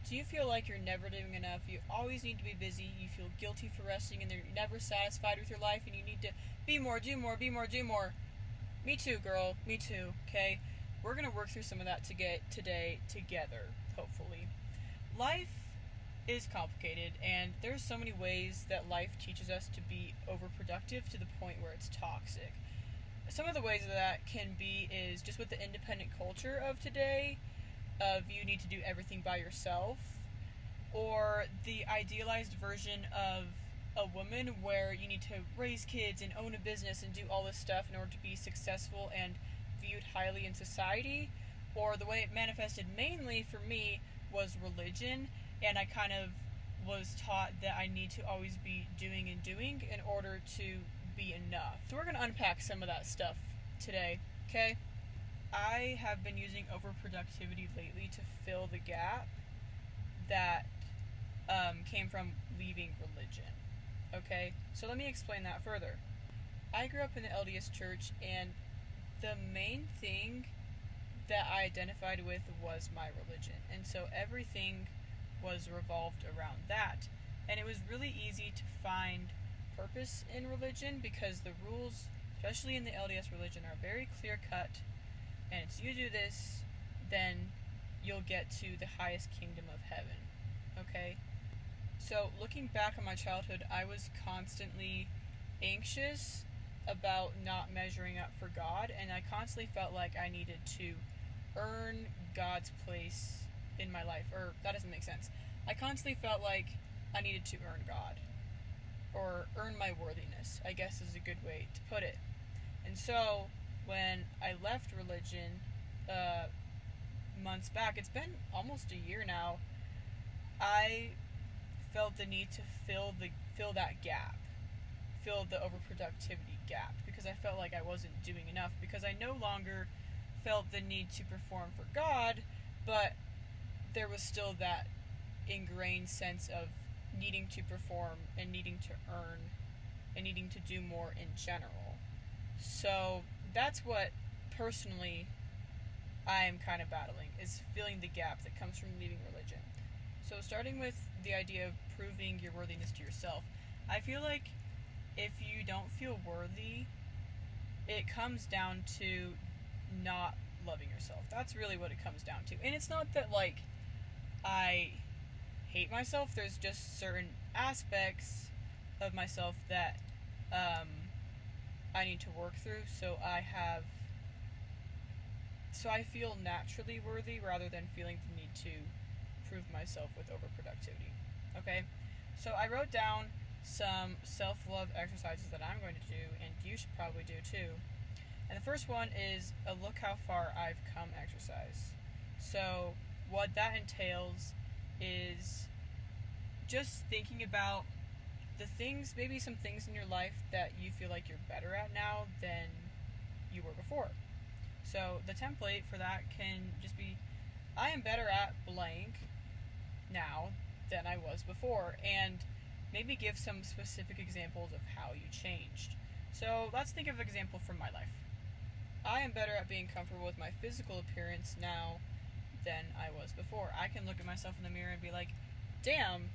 Do you feel like you're never doing enough? You always need to be busy. You feel guilty for resting and you're never satisfied with your life and you need to be more, do more, be more, do more. Me too, girl. Me too, okay? We're going to work through some of that today together, hopefully. Life is complicated and there's so many ways that life teaches us to be overproductive to the point where it's toxic. Some of the ways that can be is just with the independent culture of today, of you need to do everything by yourself, or the idealized version of a woman where you need to raise kids and own a business and do all this stuff in order to be successful and viewed highly in society, or the way it manifested mainly for me was religion, and I kind of was taught that I need to always be doing and doing in order to be enough. So we're going to unpack some of that stuff today, okay? I have been using overproductivity lately to fill the gap that came from leaving religion. Okay, so let me explain that further. I grew up in the LDS church, and the main thing that I identified with was my religion, and so everything was revolved around that. And it was really easy to find purpose in religion because the rules, especially in the LDS religion, are very clear cut, and it's you do this, then you'll get to the highest kingdom of heaven. Okay? So, looking back on my childhood, I was constantly anxious about not measuring up for God, and I constantly felt like I needed to earn God's place in my life. Or, that doesn't make sense. I constantly felt like I needed to earn God, or earn my worthiness, I guess is a good way to put it. And so, when I left religion months back, it's been almost a year now, I felt the need to fill that gap, fill the overproductivity gap, because I felt like I wasn't doing enough, because I no longer felt the need to perform for God, but there was still that ingrained sense of needing to perform and needing to earn and needing to do more in general. So that's what personally I am kind of battling, is filling the gap that comes from leaving religion. So starting with the idea of proving your worthiness to yourself, I feel like if you don't feel worthy, it comes down to not loving yourself. That's really what it comes down to. And it's not that, like, I hate myself. There's just certain aspects of myself that I need to work through, so I feel naturally worthy rather than feeling the need to prove myself with overproductivity. Okay? So I wrote down some self-love exercises that I'm going to do, and you should probably do too. And the first one is a look how far I've come exercise. So what that entails is just thinking about the things, maybe some things in your life that you feel like you're better at now than you were before. So the template for that can just be, I am better at blank now than I was before, and maybe give some specific examples of how you changed. So let's think of an example from my life. I am better at being comfortable with my physical appearance now than I was before. I can look at myself in the mirror and be like, damn,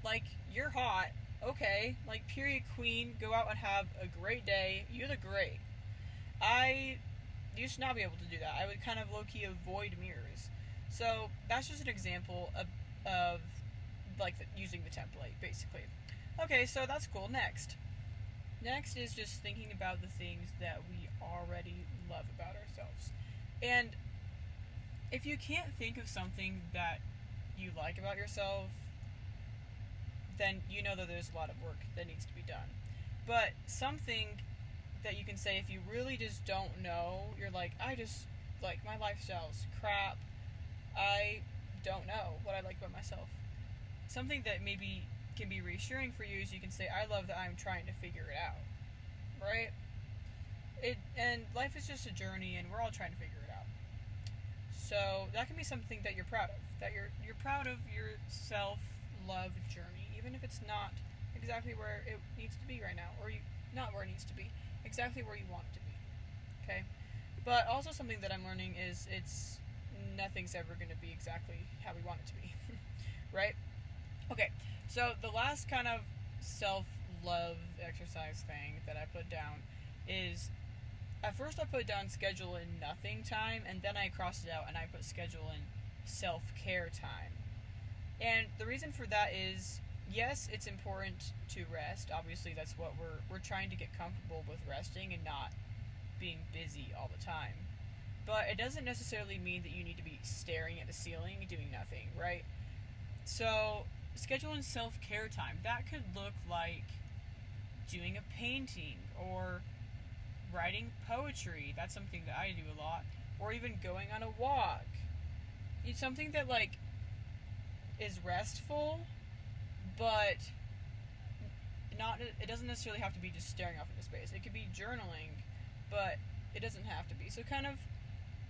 like, you're hot, okay, like, period queen, go out and have a great day, you look great. I used to not be able to do that. I would kind of low-key avoid mirrors. So that's just an example of like using the template, basically. Okay, so that's cool. Next is just thinking about the things that we already love about ourselves. And if you can't think of something that you like about yourself, then you know that there's a lot of work that needs to be done. But something that you can say if you really just don't know, you're like, I just, like, my lifestyle's crap, I don't know what I like about myself. Something that maybe can be reassuring for you is you can say, I love that I'm trying to figure it out, right? And life is just a journey, and we're all trying to figure it out. So that can be something that you're proud of, that you're proud of your self-love journey, even if it's not exactly where it needs to be right now, or not where it needs to be, exactly where you want it to be. Okay? But also something that I'm learning is nothing's ever going to be exactly how we want it to be. right? Okay, so the last kind of self-love exercise thing that I put down is, at first I put down schedule in nothing time, and then I crossed it out and I put schedule in self-care time. And the reason for that is, yes, it's important to rest. Obviously, that's what we're trying to get comfortable with, resting and not being busy all the time. But it doesn't necessarily mean that you need to be staring at the ceiling doing nothing, right? So, schedule in self-care time. That could look like doing a painting or writing poetry. That's something that I do a lot. Or even going on a walk. It's something that, like, is restful, but not. It doesn't necessarily have to be just staring off into space. It could be journaling, but it doesn't have to be. So kind of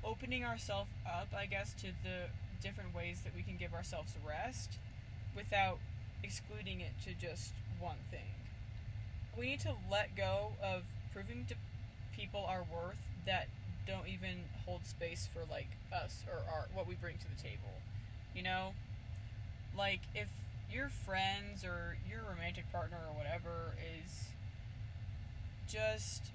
opening ourselves up, I guess, to the different ways that we can give ourselves rest without excluding it to just one thing. We need to let go of proving to people our worth that don't even hold space for, like, us or what we bring to the table. You know? Like, if your friends or your romantic partner or whatever is just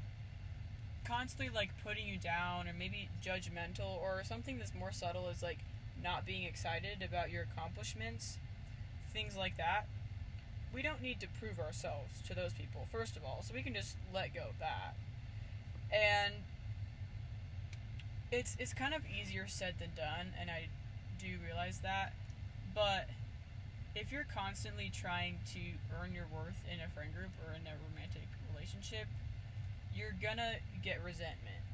constantly, like, putting you down or maybe judgmental, or something that's more subtle is, like, not being excited about your accomplishments, things like that, we don't need to prove ourselves to those people, first of all, so we can just let go of that. And it's kind of easier said than done, and I do realize that, but if you're constantly trying to earn your worth in a friend group or in a romantic relationship, you're gonna get resentment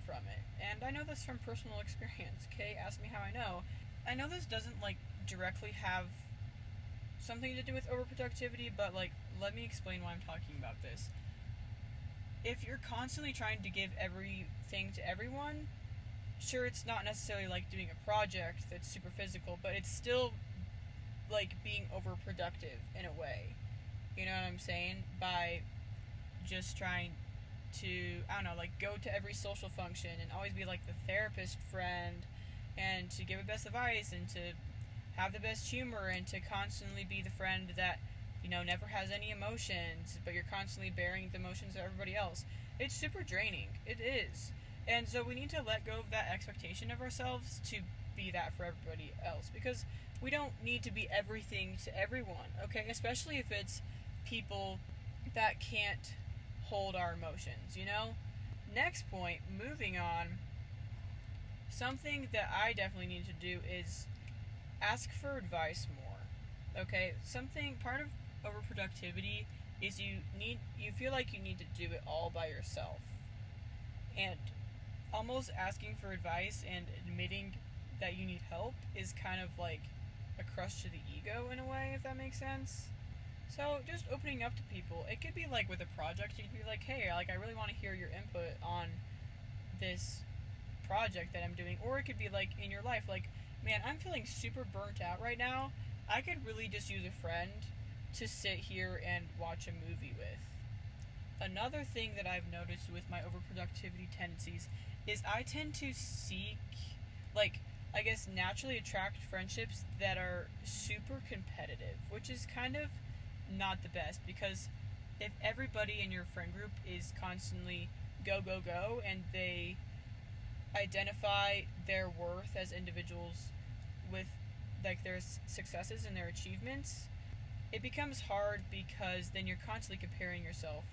from it. And I know this from personal experience, okay? Ask me how I know. I know this doesn't, like, directly have something to do with overproductivity, but, like, let me explain why I'm talking about this. If you're constantly trying to give everything to everyone, sure, it's not necessarily like doing a project that's super physical, but it's still like being overproductive in a way. You know what I'm saying? By just trying to, I don't know, like, go to every social function and always be like the therapist friend, and to give the best advice and to have the best humor and to constantly be the friend that, you know, never has any emotions, but you're constantly bearing the emotions of everybody else. It's super draining. It is. And so we need to let go of that expectation of ourselves to be that for everybody else, because we don't need to be everything to everyone, okay? Especially if it's people that can't hold our emotions, you know? Next point, moving on, something that I definitely need to do is ask for advice more, okay? Part of overproductivity is you feel like you need to do it all by yourself. And almost asking for advice and admitting that you need help is kind of like a crush to the ego in a way, if that makes sense. So just opening up to people. It could be like with a project, you could be like, hey, like, I really want to hear your input on this project that I'm doing. Or it could be like in your life, like, man, I'm feeling super burnt out right now. I could really just use a friend to sit here and watch a movie with. Another thing that I've noticed with my overproductivity tendencies is I tend to seek, like, I guess naturally attract friendships that are super competitive, which is kind of not the best, because if everybody in your friend group is constantly go, go, go, and they identify their worth as individuals with, like, their successes and their achievements, it becomes hard, because then you're constantly comparing yourself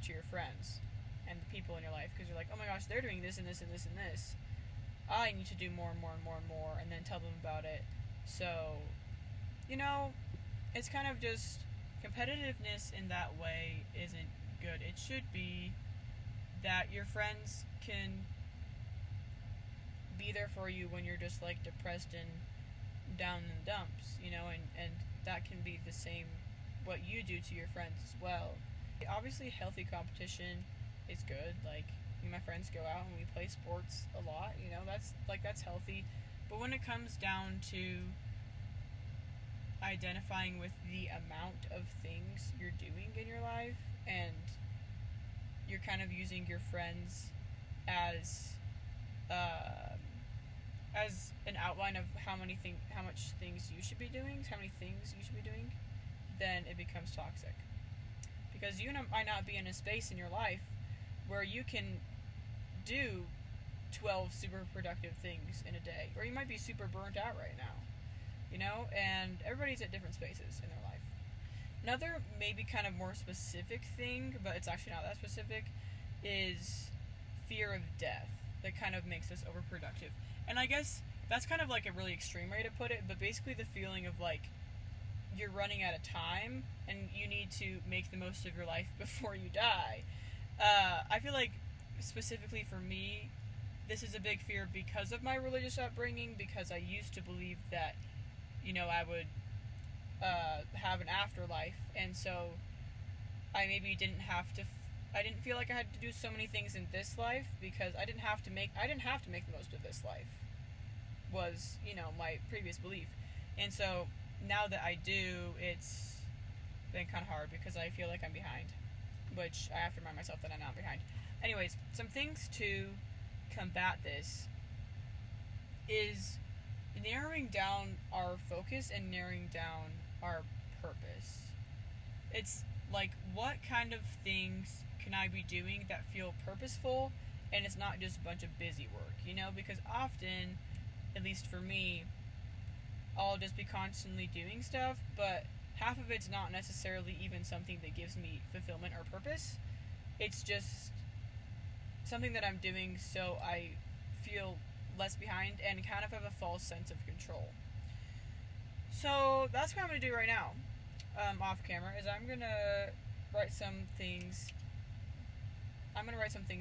to your friends and the people in your life, because you're like, oh my gosh, they're doing this and this and this and this. I need to do more and more and more and more, and then tell them about it. So, you know, it's kind of just competitiveness in that way isn't good. It should be that your friends can be there for you when you're just, like, depressed and down in the dumps, you know, and that can be the same what you do to your friends as well. Obviously, healthy competition is good. Like, me and my friends go out and we play sports a lot, you know, that's healthy. But when it comes down to identifying with the amount of things you're doing in your life, and you're kind of using your friends as as an outline of how much things you should be doing, how many things you should be doing, then it becomes toxic. Because you might not be in a space in your life where you can do 12 super productive things in a day, or you might be super burnt out right now, and everybody's at different spaces in their life. Another maybe kind of more specific thing, but it's actually not that specific, is fear of death that kind of makes us overproductive. And I guess that's kind of like a really extreme way to put it, but basically the feeling of like you're running out of time and you need to make the most of your life before you die. I feel like specifically for me, this is a big fear because of my religious upbringing, because I used to believe that, I would have an afterlife, and so I maybe I didn't feel like I had to do so many things in this life because I didn't have to make the most of this life, was, my previous belief. And so now that I do, it's been kind of hard because I feel like I'm behind, which I have to remind myself that I'm not behind. Anyways, some things to combat this is narrowing down our focus and narrowing down our purpose. It's like, what kind of things can I be doing that feel purposeful and it's not just a bunch of busy work, because often, at least for me, I'll just be constantly doing stuff, but half of it's not necessarily even something that gives me fulfillment or purpose. It's just something that I'm doing so I feel less behind and kind of have a false sense of control. So that's what I'm going to do right now, off camera, is I'm going to write some things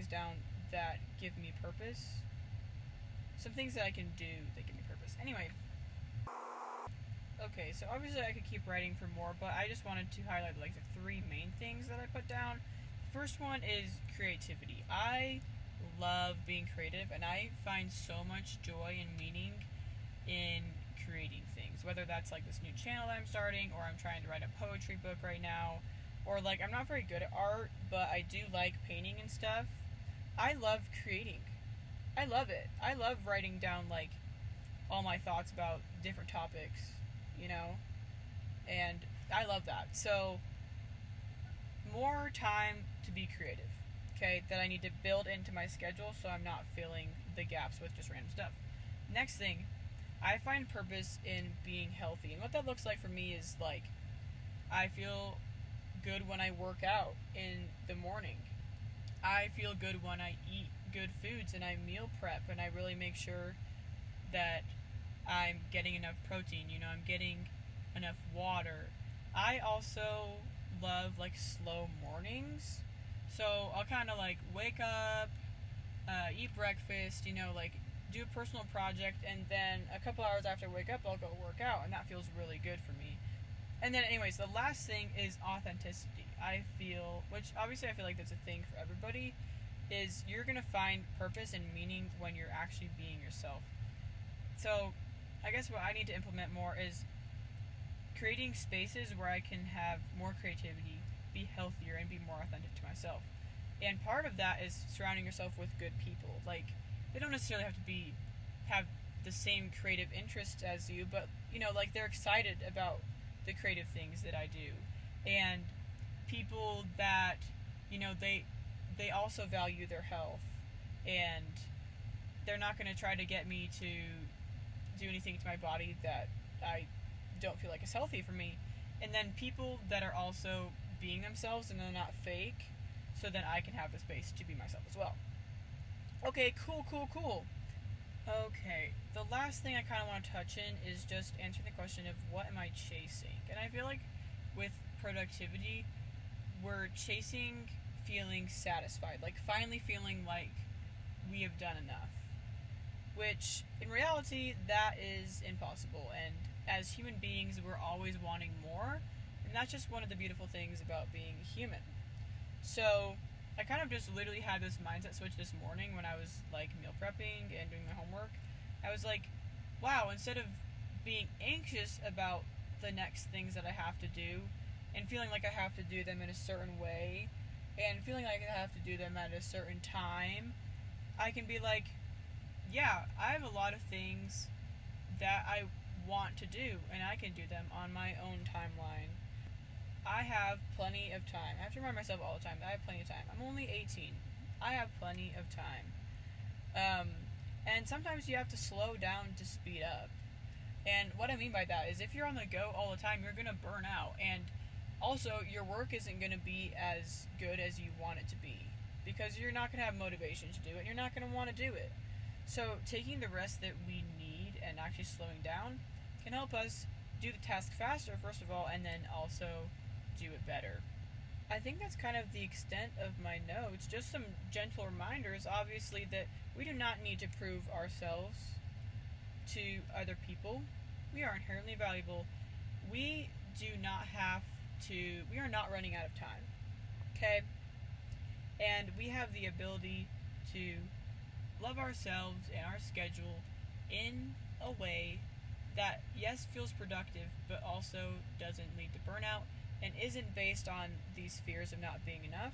down that give me purpose. Some things that I can do that give me purpose. Anyway. Okay, so obviously I could keep writing for more, but I just wanted to highlight like the three main things that I put down. The first one is creativity. I love being creative, and I find so much joy and meaning in creating things. Whether that's like this new channel that I'm starting, or I'm trying to write a poetry book right now, or like I'm not very good at art, but I do like painting and stuff. I love creating. I love it. I love writing down like all my thoughts about different topics, and I love that. So, more time to be creative, okay, that I need to build into my schedule so I'm not filling the gaps with just random stuff. Next thing, I find purpose in being healthy, and what that looks like for me is like, I feel good when I work out in the morning. I feel good when I eat good foods and I meal prep and I really make sure that I'm getting enough protein, I'm getting enough water. I also love like slow mornings. So I'll kind of like wake up, eat breakfast, like do a personal project, and then a couple hours after I wake up, I'll go work out, and that feels really good for me. And then anyways, the last thing is authenticity. I feel like that's a thing for everybody, is you're going to find purpose and meaning when you're actually being yourself. So I guess what I need to implement more is creating spaces where I can have more creativity, be healthier, and be more authentic to myself. And part of that is surrounding yourself with good people. Like, they don't necessarily have to have the same creative interests as you, but, like they're excited about the creative things that I do. And people that, they also value their health, and they're not going to try to get me to do anything to my body that I don't feel like is healthy for me. And then people that are also being themselves and they're not fake, so then I can have the space to be myself as well. Okay, cool. Okay, the last thing I kind of want to touch in is just answering the question of what am I chasing? And I feel like with productivity, we're chasing feeling satisfied, like finally feeling like we have done enough. Which, in reality, that is impossible, and as human beings, we're always wanting more, and that's just one of the beautiful things about being human. So, I kind of just literally had this mindset switch this morning when I was, like, meal prepping and doing my homework. I was like, wow, instead of being anxious about the next things that I have to do, and feeling like I have to do them in a certain way, and feeling like I have to do them at a certain time, I can be like, yeah, I have a lot of things that I want to do, and I can do them on my own timeline. I have plenty of time. I have to remind myself all the time that I have plenty of time. I'm only 18. I have plenty of time. Um, and sometimes you have to slow down to speed up. And what I mean by that is if you're on the go all the time, you're going to burn out. And also, your work isn't going to be as good as you want it to be. Because you're not going to have motivation to do it. You're not going to want to do it. So, taking the rest that we need and actually slowing down can help us do the task faster, first of all, and then also do it better. I think that's kind of the extent of my notes. Just some gentle reminders, obviously, that we do not need to prove ourselves to other people. We are inherently valuable. We do not have to, we are not running out of time. Okay? And we have the ability to love ourselves and our schedule in a way that, yes, feels productive, but also doesn't lead to burnout and isn't based on these fears of not being enough,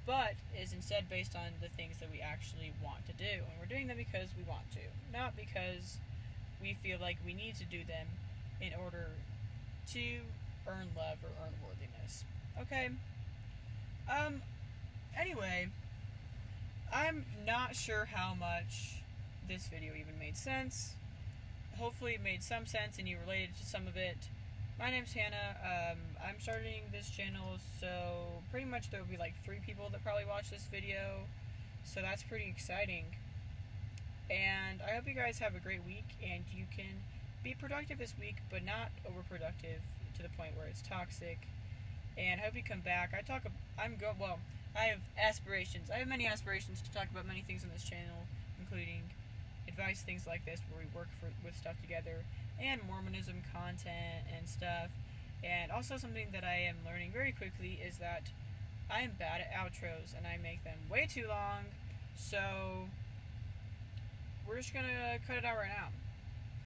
but is instead based on the things that we actually want to do. And we're doing them because we want to, not because we feel like we need to do them in order to earn love or earn worthiness. Okay? Anyway, I'm not sure how much this video even made sense. Hopefully it made some sense and you related to some of it. My name's Hannah. I'm starting this channel, so pretty much there will be like 3 people that probably watch this video. So that's pretty exciting. And I hope you guys have a great week and you can be productive this week, but not overproductive to the point where it's toxic. And I hope you come back. I have aspirations. I have many aspirations to talk about many things on this channel, including advice, things like this, where we work with stuff together, and Mormonism content and stuff. And also something that I am learning very quickly is that I am bad at outros, and I make them way too long, so we're just gonna cut it out right now.